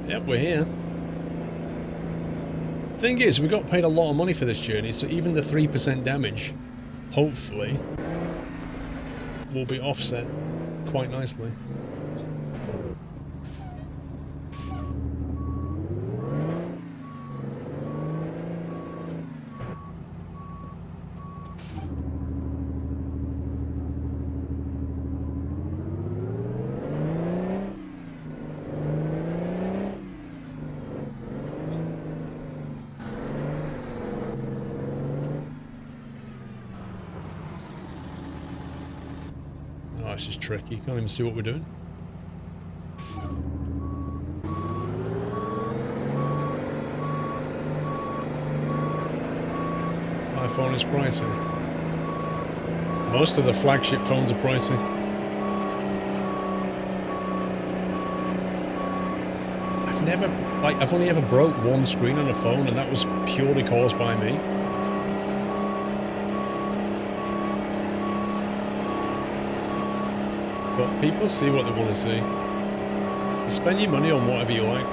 Yep, we're here. Thing is, we got paid a lot of money for this journey, so even the 3% damage, hopefully, will be offset quite nicely. Oh, this is tricky. Can't even see what we're doing. iPhone is pricey. Most of the flagship phones are pricey. I've only ever broke one screen on a phone, and that was purely caused by me. But people see what they want to see. Spend your money on whatever you like.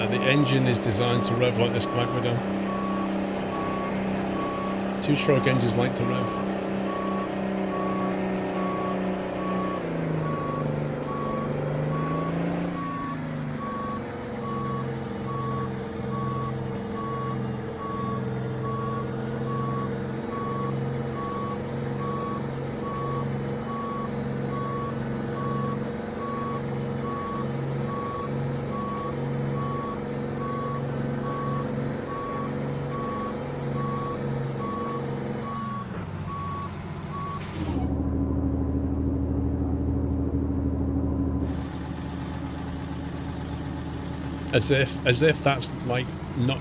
The engine is designed to rev like this Black Widow. Two-stroke engines like to rev. As if that's like not,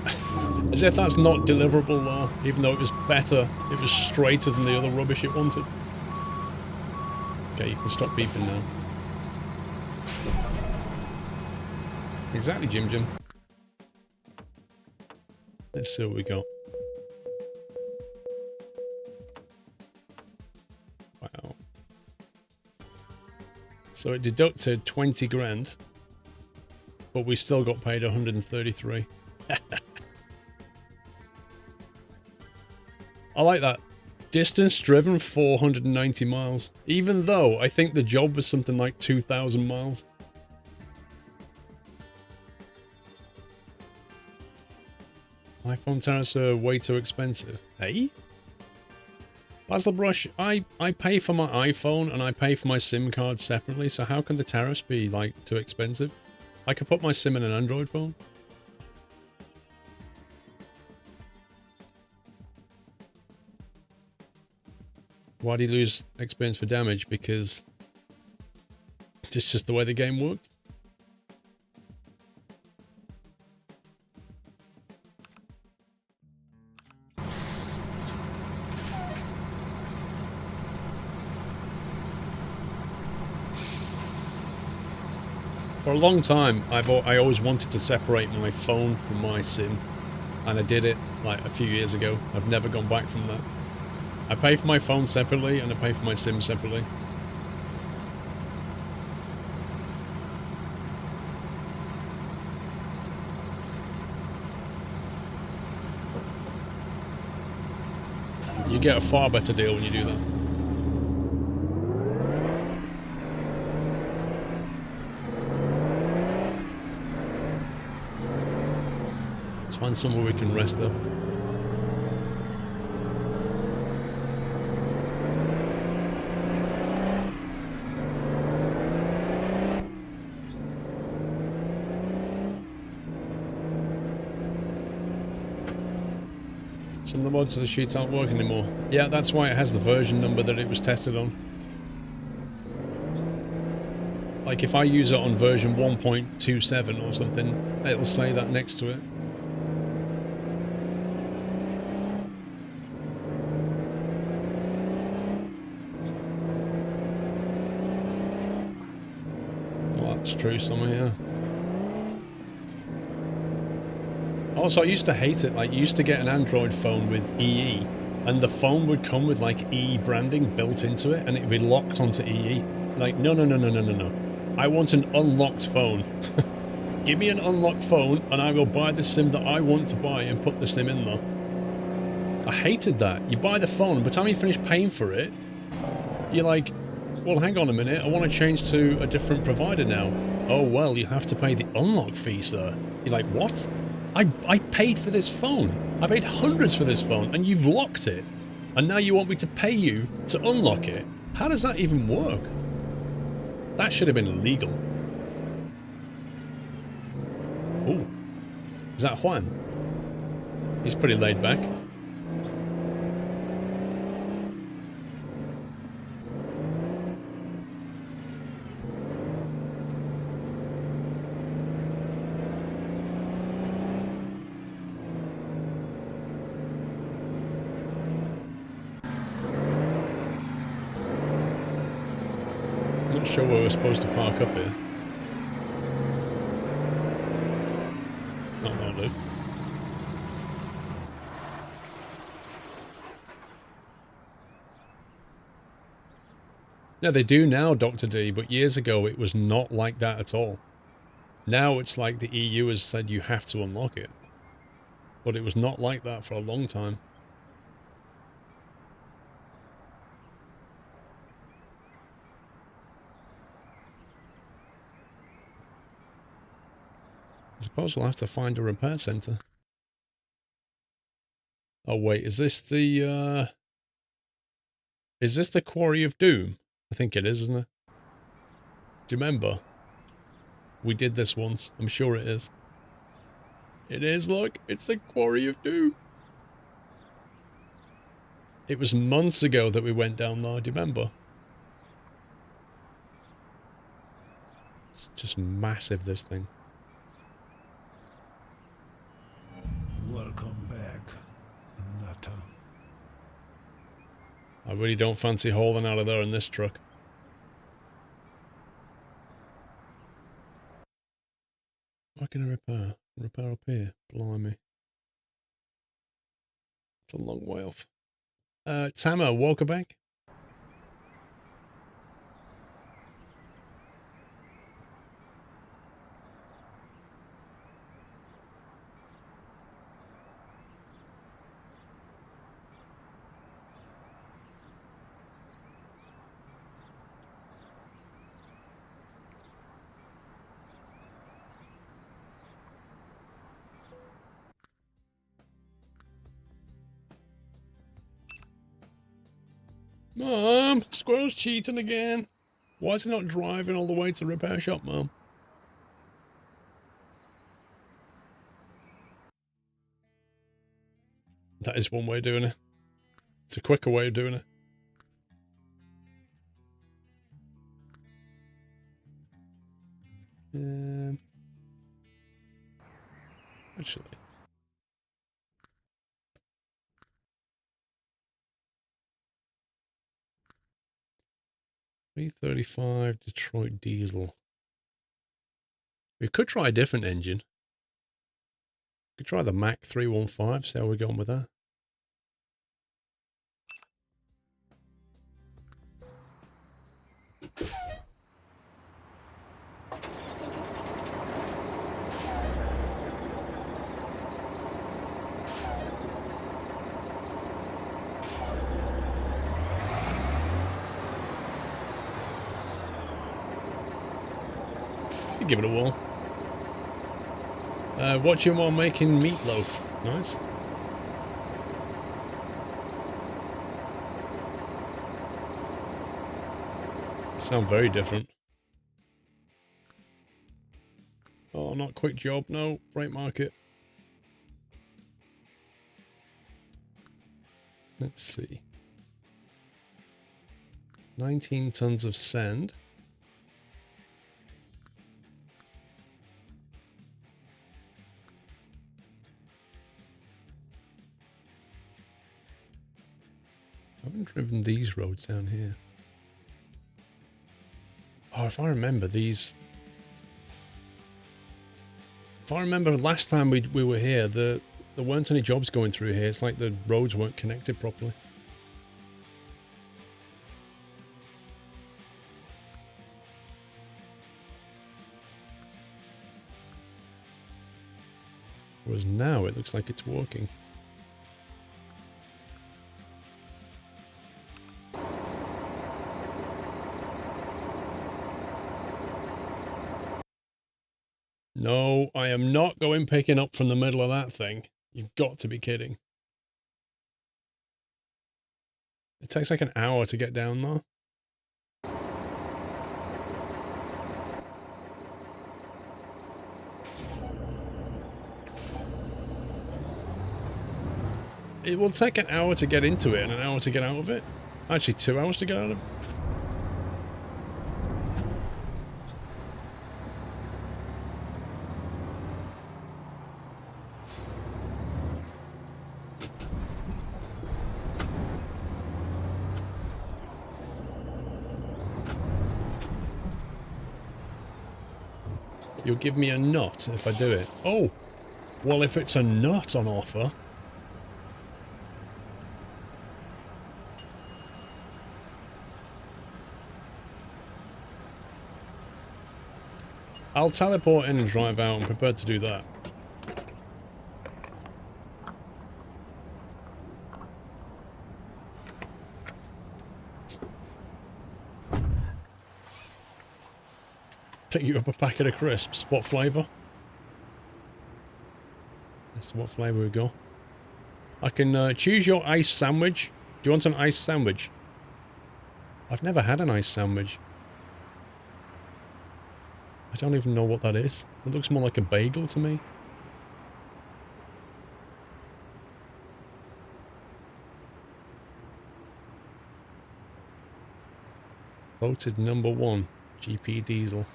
as if that's not deliverable though, even though it was better, it was straighter than the other rubbish it wanted. Okay, you can stop beeping now. Exactly, Jim. Let's see what we got. Wow. So it deducted 20 grand. But we still got paid 133. I like that. Distance driven 490 miles. Even though I think the job was something like 2,000 miles. iPhone tariffs are way too expensive. Hey? Basil Brush, I pay for my iPhone and I pay for my SIM card separately, so how can the tariffs be like too expensive? I could put my SIM in an Android phone. Why do you lose experience for damage? Because it's just the way the game works. For a long time, I always wanted to separate my phone from my SIM, and I did it like a few years ago. I've never gone back from that. I pay for my phone separately, and I pay for my SIM separately. You get a far better deal when you do that. Find somewhere we can rest up. Some of the mods of the sheets aren't working anymore. Yeah, that's why it has the version number that it was tested on. Like if I use it on version 1.27 or something, it'll say that next to it. Well, that's true somewhere, yeah. Also, I used to hate it. Like, you used to get an Android phone with EE, and the phone would come with, like, EE branding built into it, and it'd be locked onto EE. Like, no, no, no, no, no, no, no. I want an unlocked phone. Give me an unlocked phone, and I will buy the SIM that I want to buy and put the SIM in there. I hated that. You buy the phone, and by the time you finish paying for it, you're like, well, hang on a minute, I want to change to a different provider now. Oh, well, you have to pay the unlock fee, sir. You're like, what? I paid for this phone. I paid hundreds for this phone, and you've locked it. And now you want me to pay you to unlock it? How does that even work? That should have been illegal. Ooh. Is that Juan? He's pretty laid back. Not sure where we're supposed to park up here. Oh, no, dude. Yeah, they do now, Dr. D, but years ago it was not like that at all. Now it's like the EU has said you have to unlock it. But it was not like that for a long time. I suppose we'll have to find a repair center. Oh wait, is this the Quarry of Doom? I think it is, isn't it? Do you remember? We did this once. I'm sure it is. It is, look. It's the Quarry of Doom. It was months ago that we went down there. Do you remember? It's just massive, this thing. Welcome back, Nutter. I really don't fancy hauling out of there in this truck. What can I repair? Repair up here. Blimey. It's a long way off. Tama, welcome back. Mom, Squirrel's cheating again. Why is he not driving all the way to the repair shop, Mom? That is one way of doing it. It's a quicker way of doing it. Actually. V35 Detroit diesel. We could try a different engine. We could try the Mac 315, see how we're going with that. Give it a whirl. Watching while making meatloaf. Nice. Sound very different. Oh, not quick job. No, freight market. Let's see. 19 tons of sand. I haven't driven these roads down here. Oh, if I remember these... If I remember last time we were here, there weren't any jobs going through here. It's like the roads weren't connected properly. Whereas now it looks like it's working. No, I am not going picking up from the middle of that thing. You've got to be kidding. It takes like an hour to get down there. It will take an hour to get into it and an hour to get out of it. Actually, 2 hours to get out of it. You'll give me a nut if I do it. Oh, well, if it's a nut on offer... I'll teleport in and drive out. I'm prepared to do that. Pick you up a packet of crisps. What flavour? That's what flavour we go. I can choose your ice sandwich. Do you want an ice sandwich? I've never had an ice sandwich. I don't even know what that is. It looks more like a bagel to me. Voted #1, GP Diesel.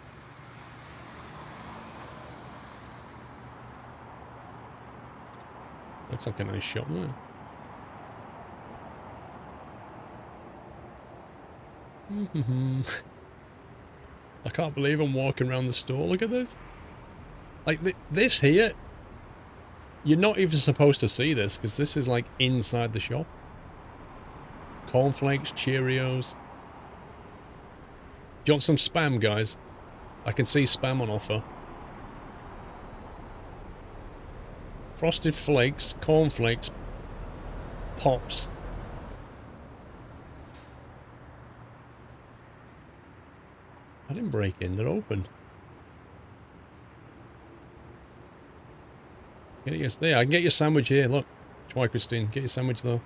Looks like a nice shop there. I can't believe I'm walking around the store. Look at this. Like, this here, you're not even supposed to see this, because this is, like, inside the shop. Cornflakes, Cheerios. Do you want some Spam, guys? I can see Spam on offer. Frosted Flakes, Cornflakes, Pops. I didn't break in, they're open. Yes, there, I can get your sandwich here, look. Try, Christine, get your sandwich though.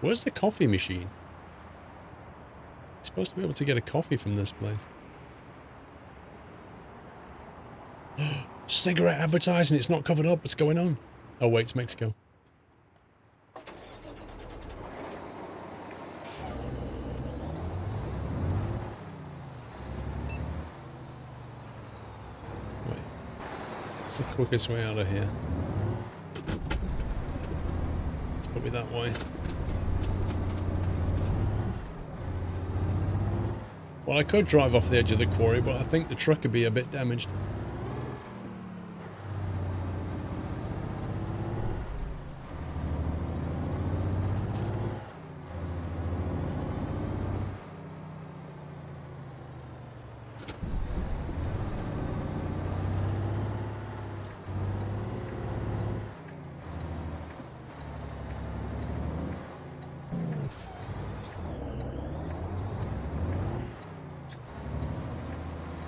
Where's the coffee machine? You're supposed to be able to get a coffee from this place. Cigarette advertising, it's not covered up, what's going on? Oh wait, it's Mexico. Wait. What's the quickest way out of here? It's probably that way. Well, I could drive off the edge of the quarry, but I think the truck would be a bit damaged.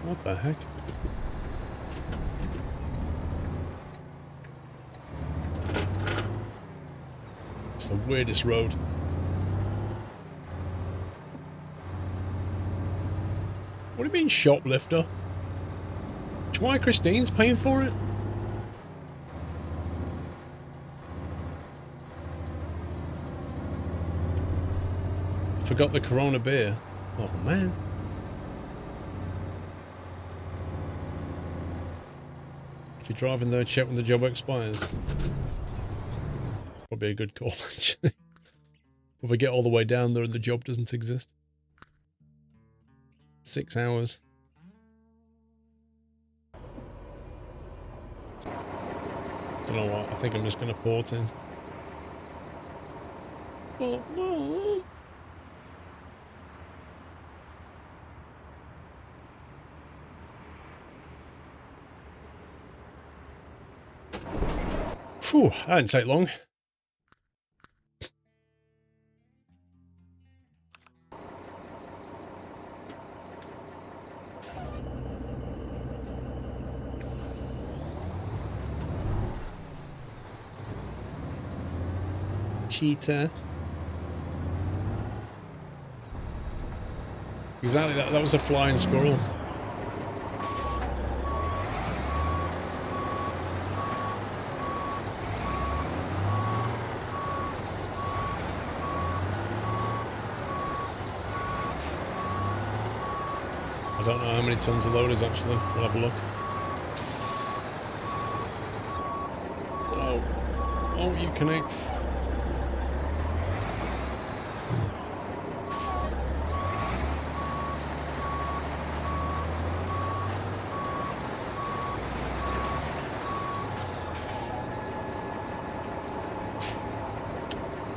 What the heck? It's the weirdest road. What do you mean, shoplifter? Why Christine's paying for it? Forgot the Corona beer. Oh, man. If you're driving there, check when the job expires. It's probably a good call, actually. Probably get all the way down there and the job doesn't exist. 6 hours. Don't know what. I think I'm just going to port in. Oh, no. Phew, that didn't take long. Cheetah. Exactly, that was a flying squirrel. I don't know how many tons the load is actually. We'll have a look. Oh, oh, you connect.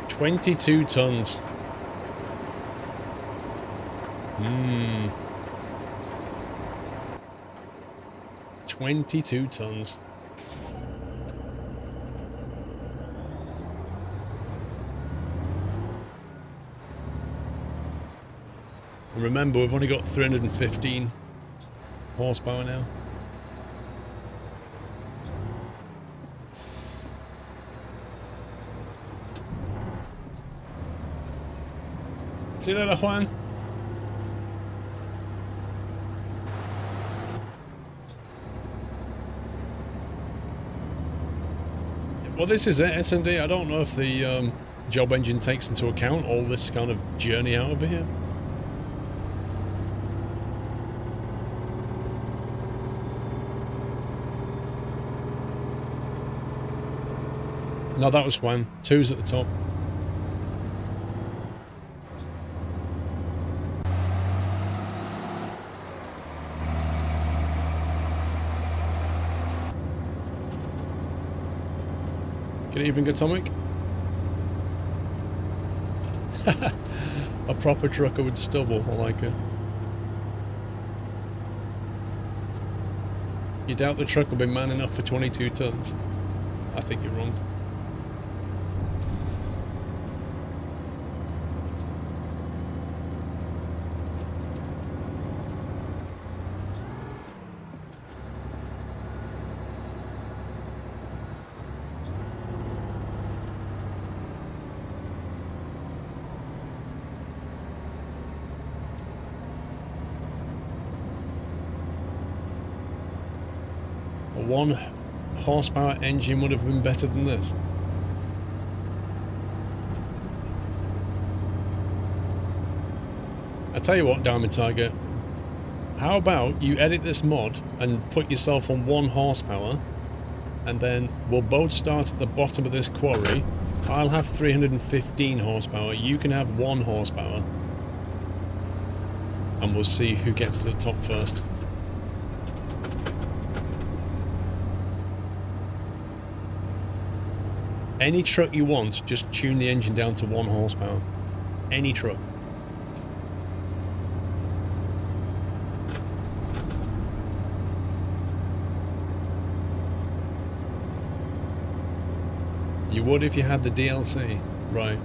$22 tons. 22 tons. And remember, we've only got 315 horsepower now. See you later, Juan. Well, this is it, S&D. I don't know if the job engine takes into account all this kind of journey out over here. No, that was Juan. 2's at the top. Good evening, Atomic. A proper trucker with stubble, I like it. You doubt the truck will be man enough for 22 tons? I think you're wrong. A 1 horsepower engine would have been better than this. I tell you what, Diamond Tiger, how about you edit this mod and put yourself on 1 horsepower, and then we'll both start at the bottom of this quarry. I'll have 315 horsepower, you can have 1 horsepower, and we'll see who gets to the top first. Any truck you want, just tune the engine down to 1 horsepower. Any truck. You would if you had the DLC, right?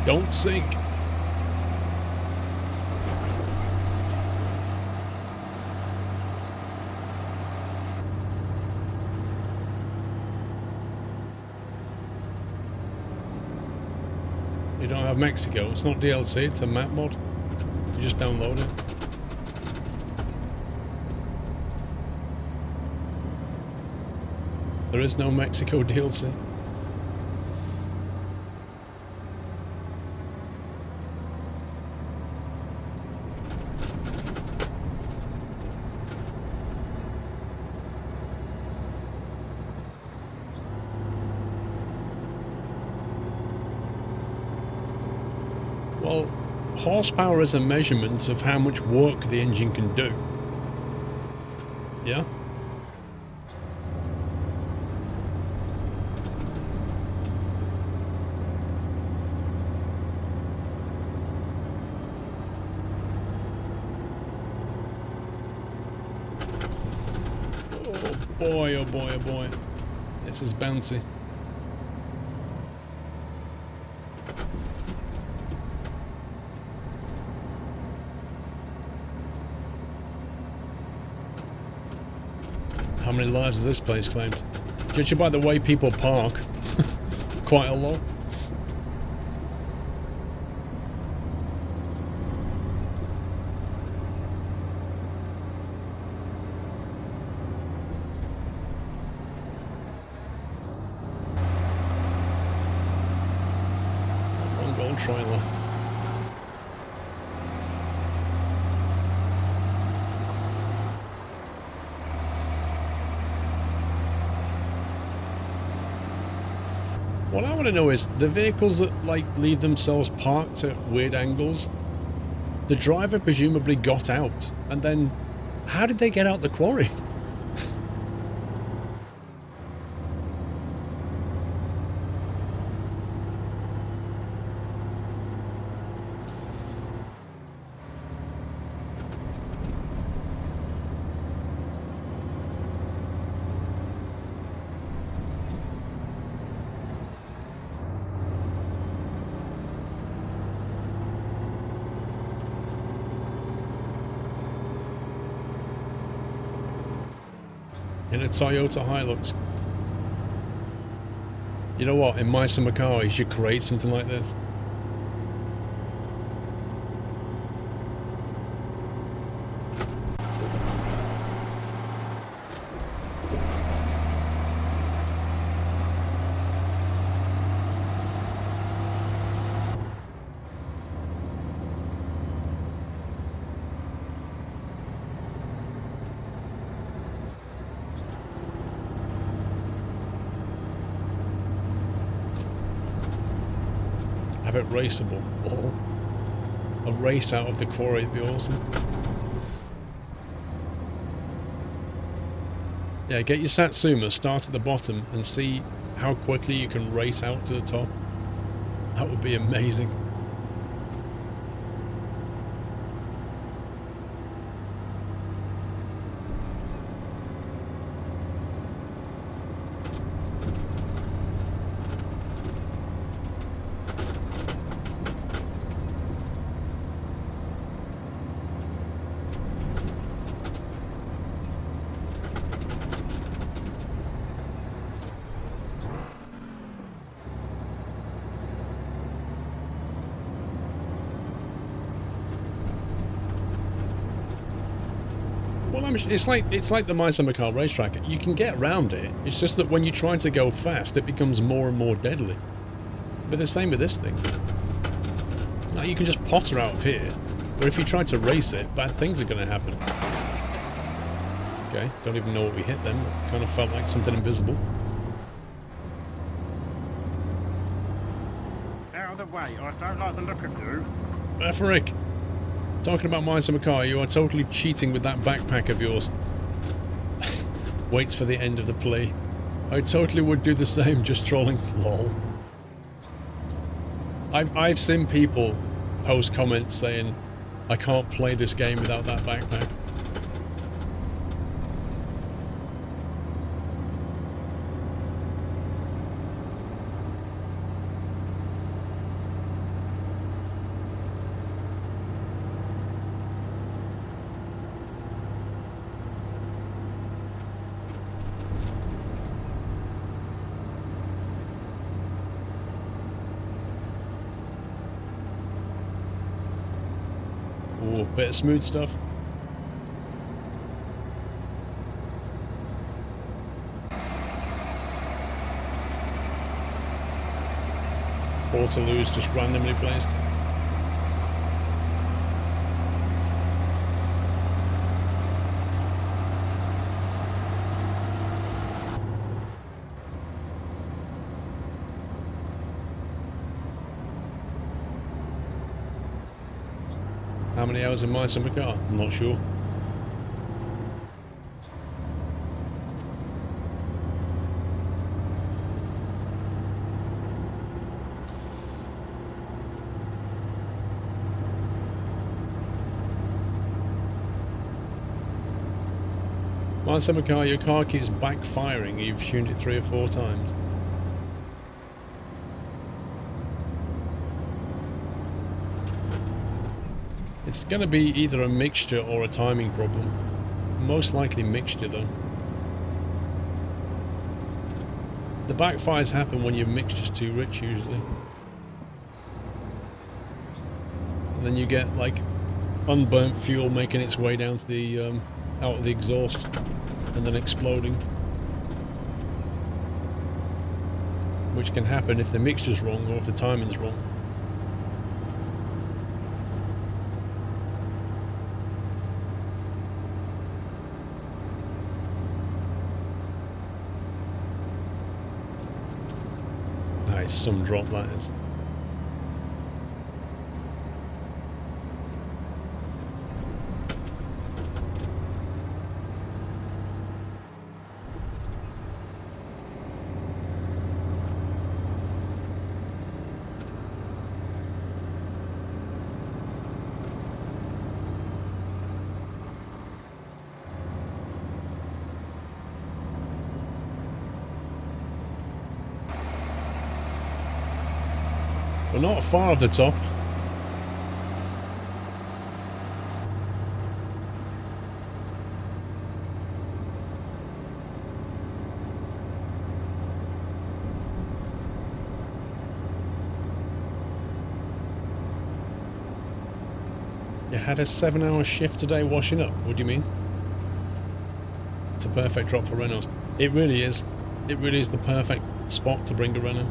Don't sink. You don't have Mexico. It's not DLC, it's a map mod. You just download it. There is no Mexico DLC. Well, horsepower is a measurement of how much work the engine can do. Yeah? Oh boy, oh boy, oh boy. This is bouncy. How many lives has this place claimed? Judging by the way people park, quite a lot. Long old trailer. What I want to know is, the vehicles that, like, leave themselves parked at weird angles, the driver presumably got out, and then how did they get out the quarry? In a Toyota Hilux. You know what? In my summer car, you should create something like this. Have it raceable. Oh. A race out of the quarry would be awesome. Yeah, get your Satsuma, start at the bottom, and see how quickly you can race out to the top. That would be amazing. Well, it's like the My Summer Car racetrack. You can get around it. It's just that when you try to go fast, it becomes more and more deadly. But the same with this thing. Now you can just potter out of here, but if you try to race it, bad things are going to happen. Okay, don't even know what we hit then. It kind of felt like something invisible. Out of the way, I don't like the look of you. Frick. Talking about My Summer Car, you are totally cheating with that backpack of yours. Waits for the end of the play. I totally would do the same, just trolling. Lol. I've seen people post comments saying, I can't play this game without that backpack. Ooh, bit of smooth stuff. Portaloos just randomly placed. How many hours in my summer car? I'm not sure. My summer car, your car keeps backfiring. You've tuned it 3 or 4 times. It's going to be either a mixture or a timing problem. Most likely mixture though. The backfires happen when your mixture's too rich usually. And then you get like unburnt fuel making its way down to the out of the exhaust and then exploding. Which can happen if the mixture's wrong or if the timing's wrong. Nice, some drop that is. We're not far off the top. You had a 7-hour shift today washing up. What do you mean? It's a perfect drop for Renaults. It really is. It really is the perfect spot to bring a Renault.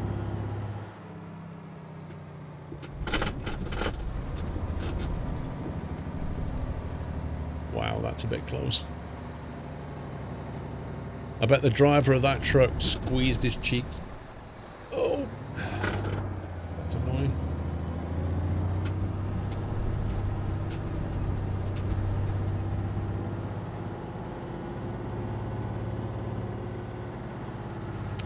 Wow, that's a bit close. I bet the driver of that truck squeezed his cheeks. Oh, that's annoying.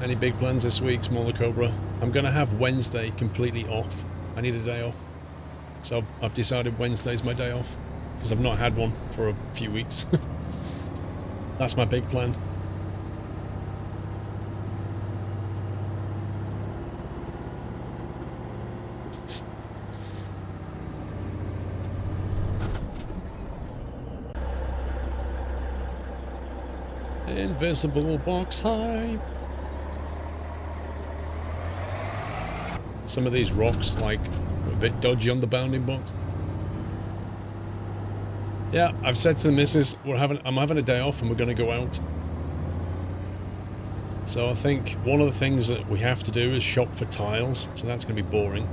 Any big plans this week, Smaller Cobra? I'm going to have Wednesday completely off. I need a day off. So I've decided Wednesday's my day off. Because I've not had one for a few weeks. That's my big plan. Invisible box hype. Some of these rocks, like, are a bit dodgy on the bounding box. Yeah, I've said to the missus, I'm having a day off and we're going to go out. So I think one of the things that we have to do is shop for tiles, so that's going to be boring.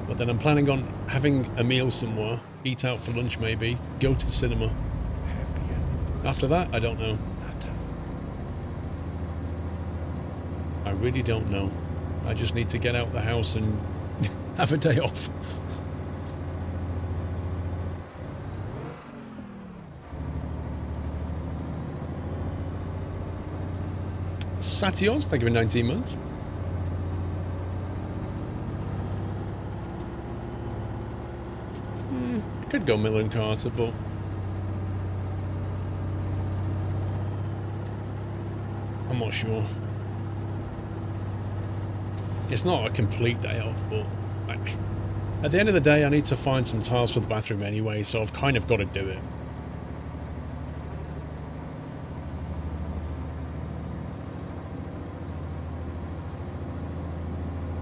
But then I'm planning on having a meal somewhere, eat out for lunch maybe, go to the cinema. After that, I don't know. I really don't know. I just need to get out the house and have a day off. Satios, thank you for 19 months. Could go Miller and Carter, but I'm not sure. It's not a complete day off, but at the end of the day I need to find some tiles for the bathroom anyway, so I've kind of got to do it.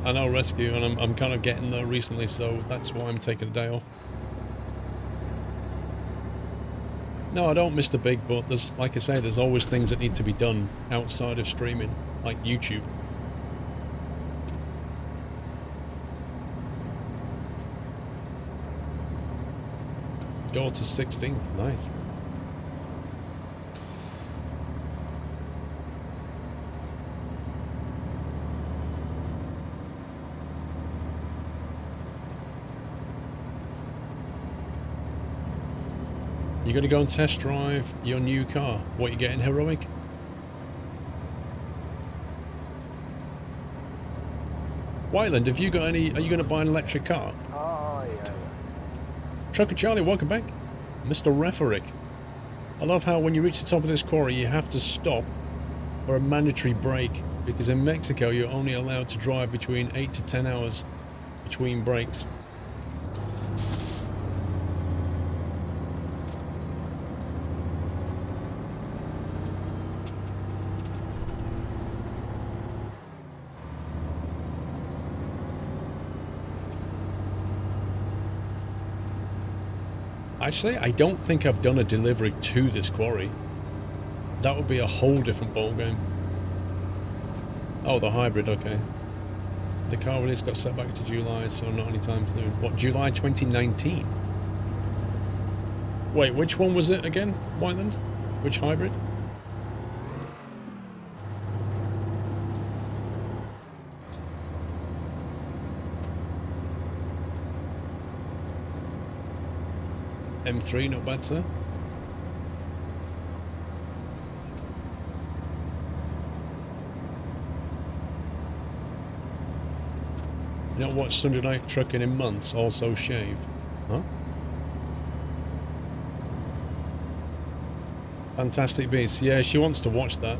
I know rescue, and I'm kind of getting there recently, so that's why I'm taking a day off. No, I don't, Mr. Big, but there's, like I say, there's always things that need to be done outside of streaming, like YouTube. Go to 16th, nice. You're going to go and test drive your new car. What, you getting heroic? Whiteland, have you got any... Are you going to buy an electric car? Oh, yeah. Trucker Charlie, welcome back. Mr. Referick. I love how when you reach the top of this quarry, you have to stop for a mandatory break. Because in Mexico, you're only allowed to drive between 8 to 10 hours between breaks. Actually, I don't think I've done a delivery to this quarry. That would be a whole different ballgame. Oh, the hybrid, okay. The car release got set back to July, so not anytime soon. What, July 2019? Wait, which one was it again, Whiteland? Which hybrid? M3, not bad, sir. You not watched Sunday Night Trucking in months, also shave. Huh? Fantastic Beasts. Yeah, she wants to watch that.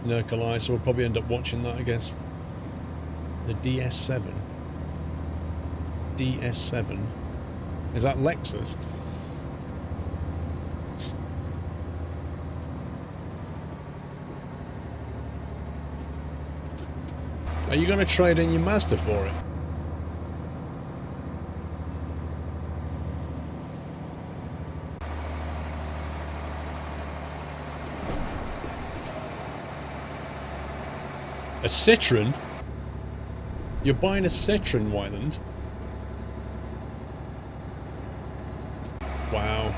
Nurkalai, so we'll probably end up watching that, I guess. The DS7. DS7. Is that Lexus? Are you going to trade in your Mazda for it? A Citroen? You're buying a Citroen, Wyland? Wow.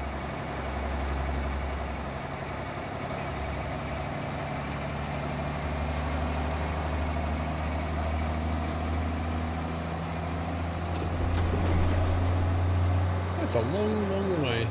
That's a long, long way.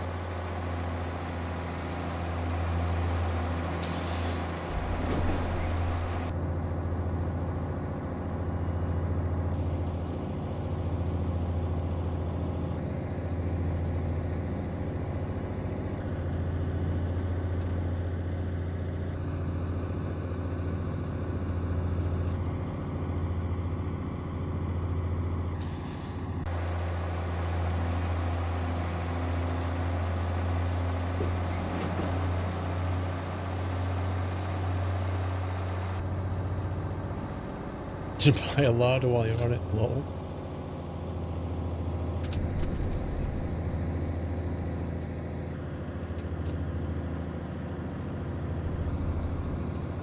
To buy a larder while you're on it, lol.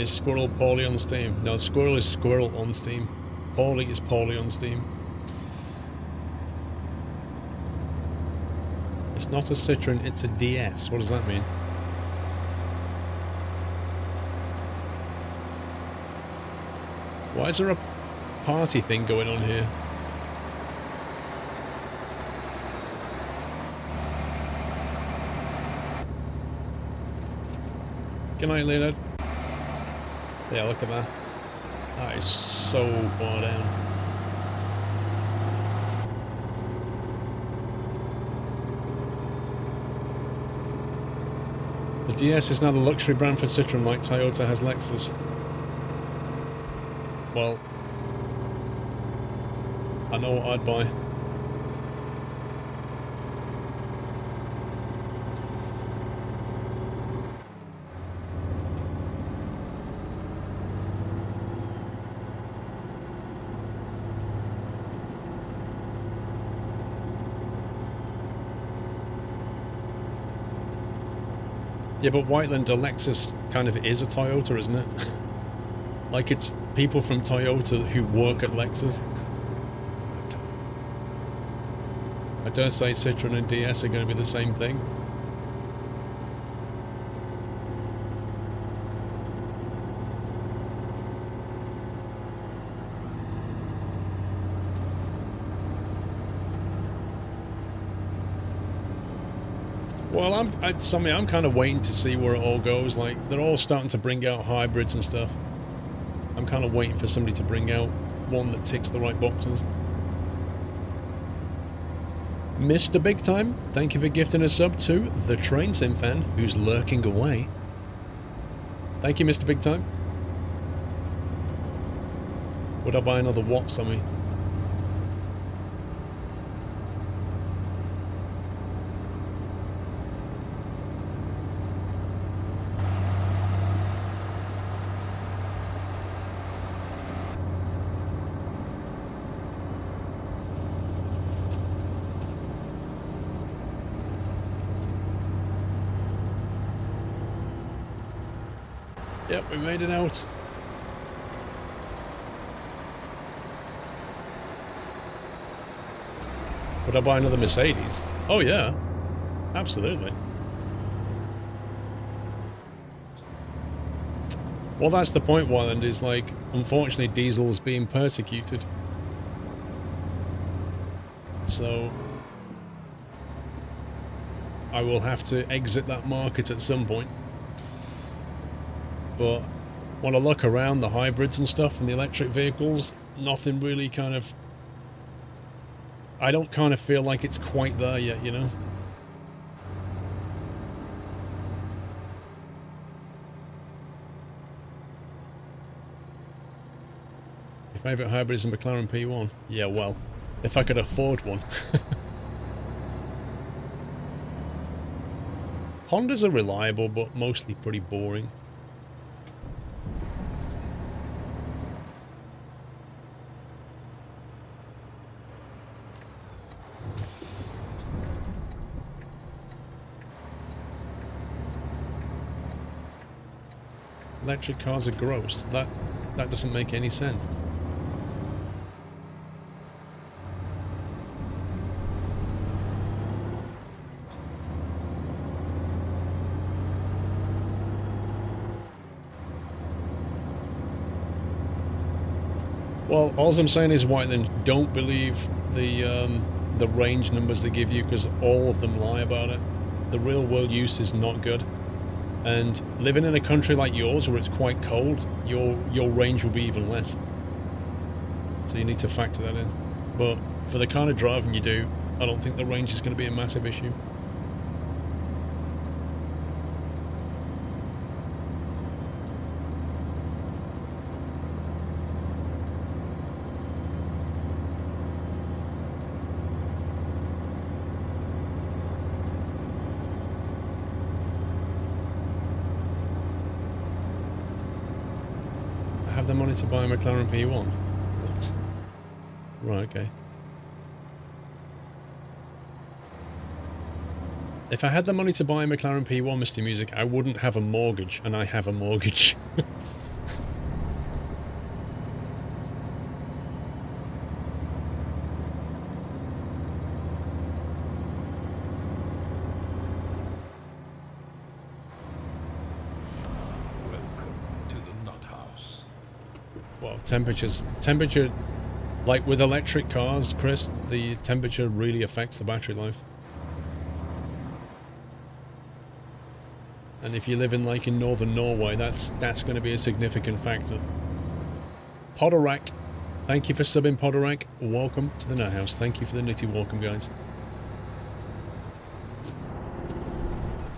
Is Squirrel poorly on Steam? No, Squirrel is Squirrel on Steam. Poorly is poorly on Steam. It's not a Citroen, it's a DS. What does that mean? Why is there a party thing going on here? Good night, Leonard. Yeah, look at that. That is so far down. The DS is now the luxury brand for Citroen, like Toyota has Lexus. Well, I know what I'd buy. Yeah, but Whiteland, a Lexus kind of is a Toyota, isn't it? Like, it's people from Toyota who work at Lexus. I dare say Citroen and DS are going to be the same thing. Well, I'm kind of waiting to see where it all goes. Like, they're all starting to bring out hybrids and stuff. I'm kind of waiting for somebody to bring out one that ticks the right boxes. Mr. Big Time, thank you for gifting a sub to the Train Sim fan, who's lurking away. Thank you, Mr. Big Time. Would I buy another what, Sammy? Yep, we made it out. Would I buy another Mercedes? Oh yeah, absolutely. Well, that's the point, Wyland, is like, unfortunately, diesel's being persecuted. So I will have to exit that market at some point. But when I look around the hybrids and stuff and the electric vehicles, nothing really kind of... I don't kind of feel like it's quite there yet, you know? Your favourite hybrid is a McLaren P1? Yeah, well, if I could afford one. Hondas are reliable, but mostly pretty boring. Electric cars are gross. That doesn't make any sense. Well, all I'm saying is, Whiteland, don't believe the range numbers they give you, because all of them lie about it. The real world use is not good. And living in a country like yours where it's quite cold, your range will be even less. So you need to factor that in. But for the kind of driving you do, I don't think the range is going to be a massive issue. The money to buy a McLaren P1? What? Right, okay. If I had the money to buy a McLaren P1, Mr. Music, I wouldn't have a mortgage, and I have a mortgage. Temperature, like with electric cars, Chris, the temperature really affects the battery life. And if you live in northern Norway, that's going to be a significant factor. Podorak, thank you for subbing, Podorak. Welcome to the Nut House. Thank you for the nitty welcome, guys.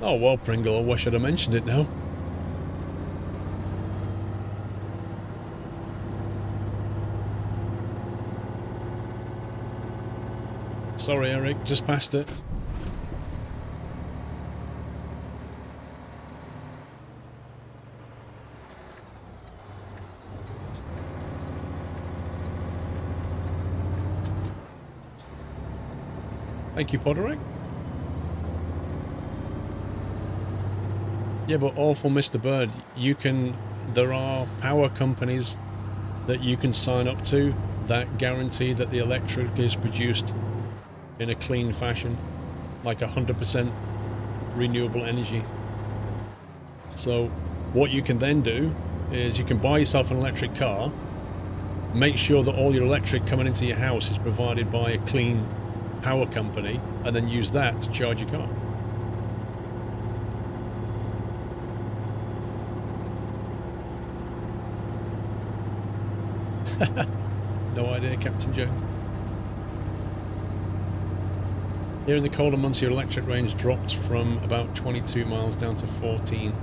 Oh well, Pringle, why should I mention it now? Sorry, Eric, just passed it. Thank you, Podorak. Yeah, but awful Mr. Bird, you can... There are power companies that you can sign up to that guarantee that the electric is produced in a clean fashion, like 100% renewable energy. So what you can then do is you can buy yourself an electric car, make sure that all your electric coming into your house is provided by a clean power company, and then use that to charge your car. No idea, Captain Joe. Here in the colder months, your electric range dropped from about 22 miles down to 14.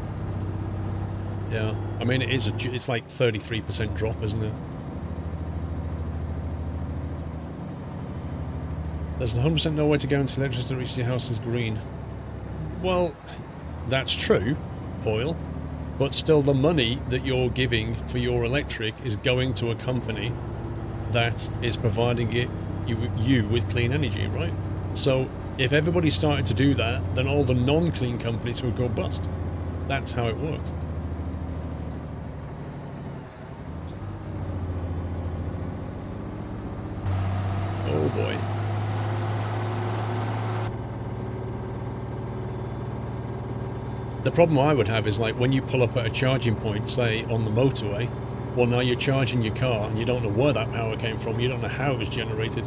Yeah, I mean, it's like 33% drop, isn't it? There's 100% no way to guarantee electricity that reaches your house is green. Well, that's true, Boyle. But still, the money that you're giving for your electric is going to a company that is providing you with clean energy, right? So if everybody started to do that, then all the non-clean companies would go bust. That's how it works. Oh boy. The problem I would have is, like, when you pull up at a charging point, say on the motorway, well, now you're charging your car and you don't know where that power came from, you don't know how it was generated.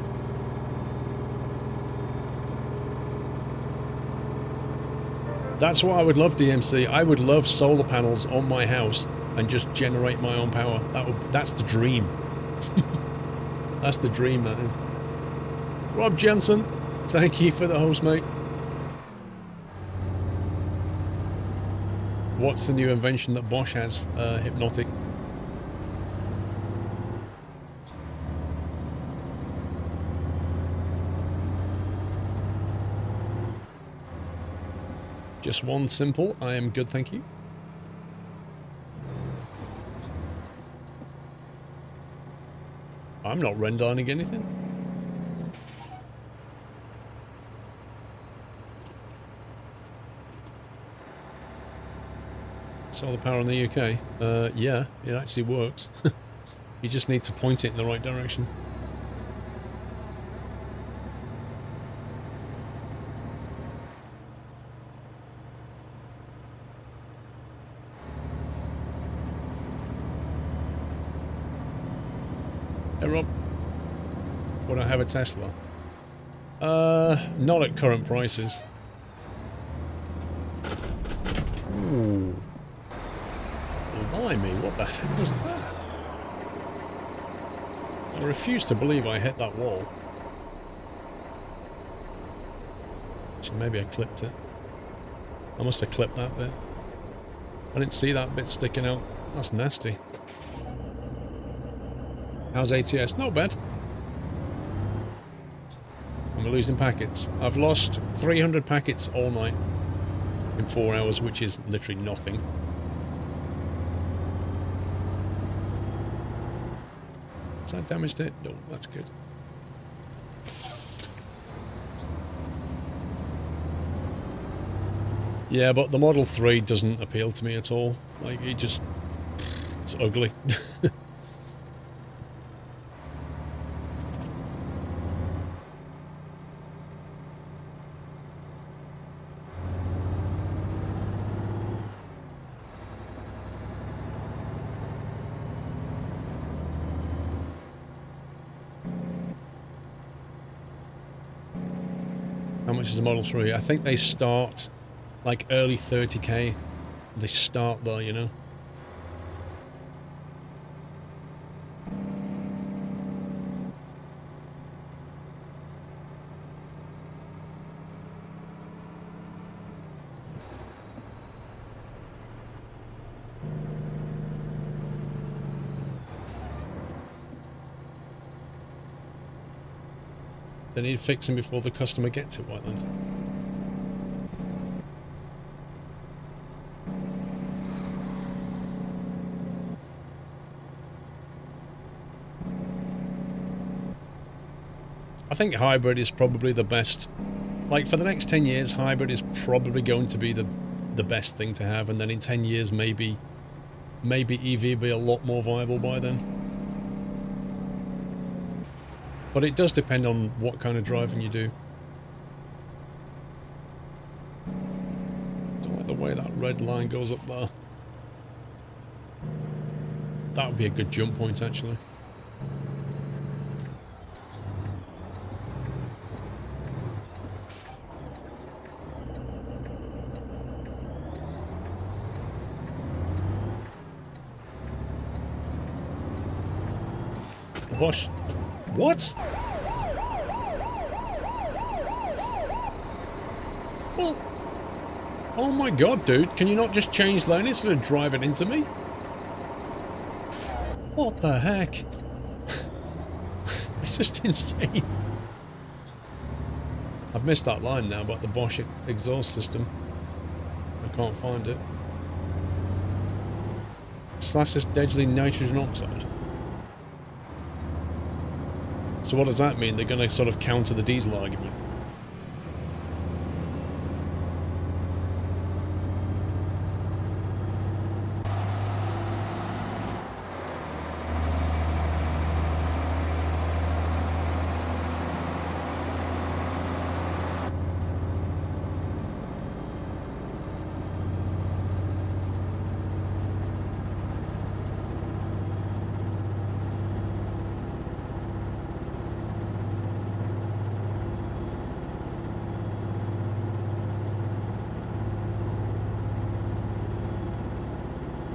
That's what I would love, DMC. I would love solar panels on my house and just generate my own power. That's the dream. That's the dream, that is. Rob Jensen, thank you for the host, mate. What's the new invention that Bosch has? Hypnotic. Just one simple. I am good, thank you. I'm not rendering anything. Solar power in the UK. Yeah, it actually works. You just need to point it in the right direction. Hey Rob, would I have a Tesla? Not at current prices. Ooh. Blimey, what the heck was that? I refuse to believe I hit that wall. So maybe I clipped it. I must have clipped that bit. I didn't see that bit sticking out. That's nasty. How's ATS? Not bad. I'm losing packets. I've lost 300 packets all night in 4 hours, which is literally nothing. Has that damaged it? No, that's good. Yeah, but the Model 3 doesn't appeal to me at all. Like, it's ugly. How much is a Model 3? I think they start like early 30k. They start there, you know. They need fixing before the customer gets it, Whiteland. I think hybrid is probably the best. Like, for the next 10 years, hybrid is probably going to be the the best thing to have, and then in 10 years maybe EV be a lot more viable by then. But it does depend on what kind of driving you do. Don't like the way that red line goes up there. That would be a good jump point, actually. The Bosch. What? Well, oh my god, dude. Can you not just change lane instead of driving into me? What the heck? It's just insane. I've missed that line now about the Bosch exhaust system. I can't find it. Slash deadly nitrogen oxide. So what does that mean? They're going to sort of counter the diesel argument.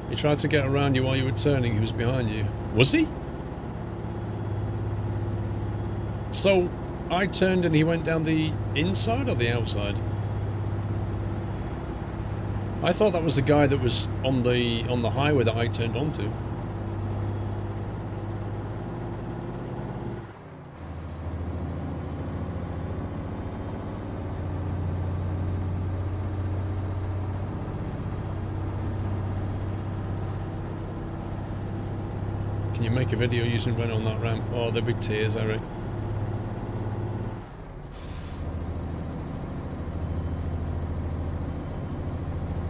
He tried to get around you while you were turning. He was behind you. Was he? So, I turned and he went down the inside or the outside? I thought that was the guy that was on the highway that I turned onto. Can you make a video using Renault on that ramp? Oh, there'll be tears, Eric.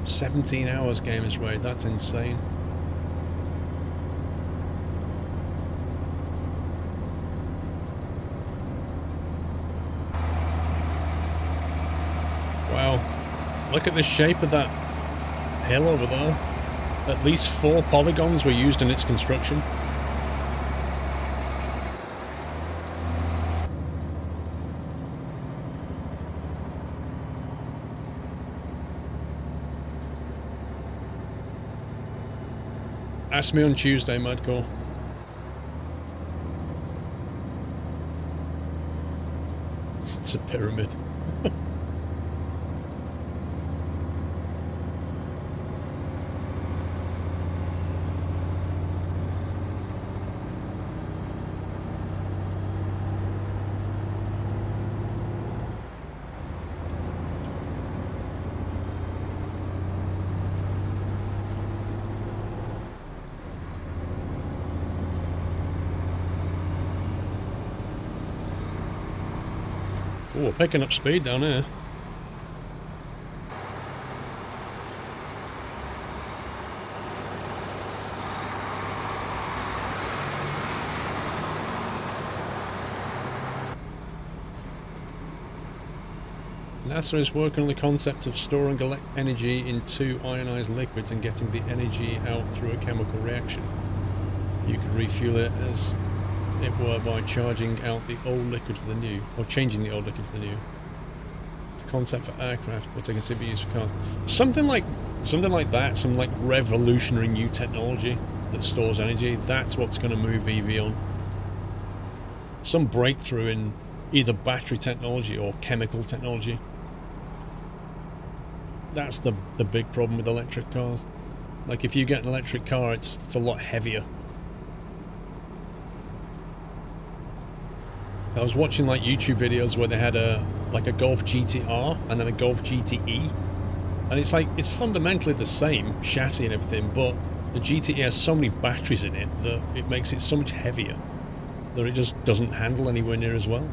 "17 hours gamers raid, that's insane." Wow. Look at the shape of that hill over there. At least 4 polygons were used in its construction. Ask me on Tuesday, Madcore. It's a pyramid. Oh, picking up speed down here. NASA is working on the concept of storing energy in 2 ionized liquids and getting the energy out through a chemical reaction. You could refuel it as it were by charging out the old liquid for the new, or changing the old liquid for the new. It's a concept for aircraft, but it can still be used for cars. Something like that, some like revolutionary new technology that stores energy. That's what's going to move EV on. Some breakthrough in either battery technology or chemical technology. That's the big problem with electric cars. Like if you get an electric car, it's a lot heavier. I was watching like YouTube videos where they had a Golf GTR and then a Golf GTE, and it's like it's fundamentally the same chassis and everything, but the GTE has so many batteries in it that it makes it so much heavier that it just doesn't handle anywhere near as well.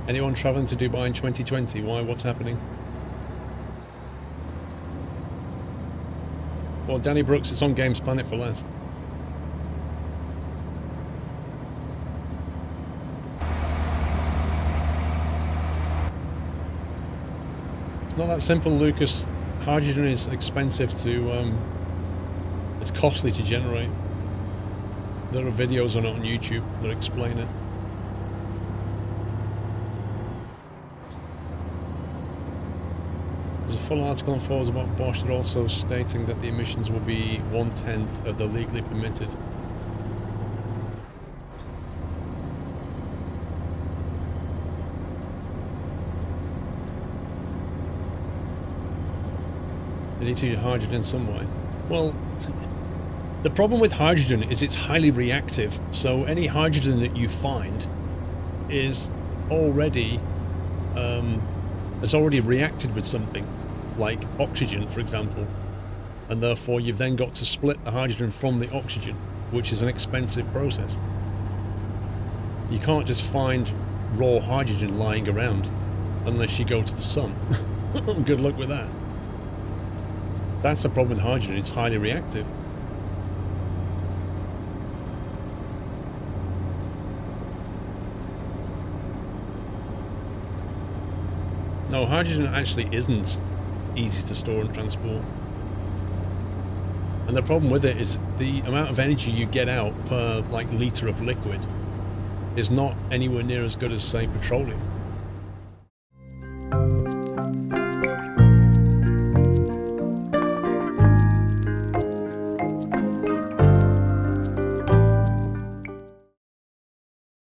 Anyone traveling to Dubai in 2020? Why? What's happening? Well, Danny Brooks, it's on Games Planet for less. It's not that simple, Lucas. Hydrogen is expensive to, it's costly to generate. There are videos on it on YouTube that explain it. There's a full article on forums about Bosch that also stating that the emissions will be 1/10 of the legally permitted. They need to use hydrogen in some way. Well, the problem with hydrogen is it's highly reactive, so any hydrogen that you find is already has already reacted with something, like oxygen, for example, and therefore you've then got to split the hydrogen from the oxygen, which is an expensive process. You can't just find raw hydrogen lying around unless you go to the sun. Good luck with that. That's the problem with hydrogen, it's highly reactive. No, hydrogen actually isn't easy to store and transport. And the problem with it is the amount of energy you get out per, like, litre of liquid is not anywhere near as good as, say, petroleum.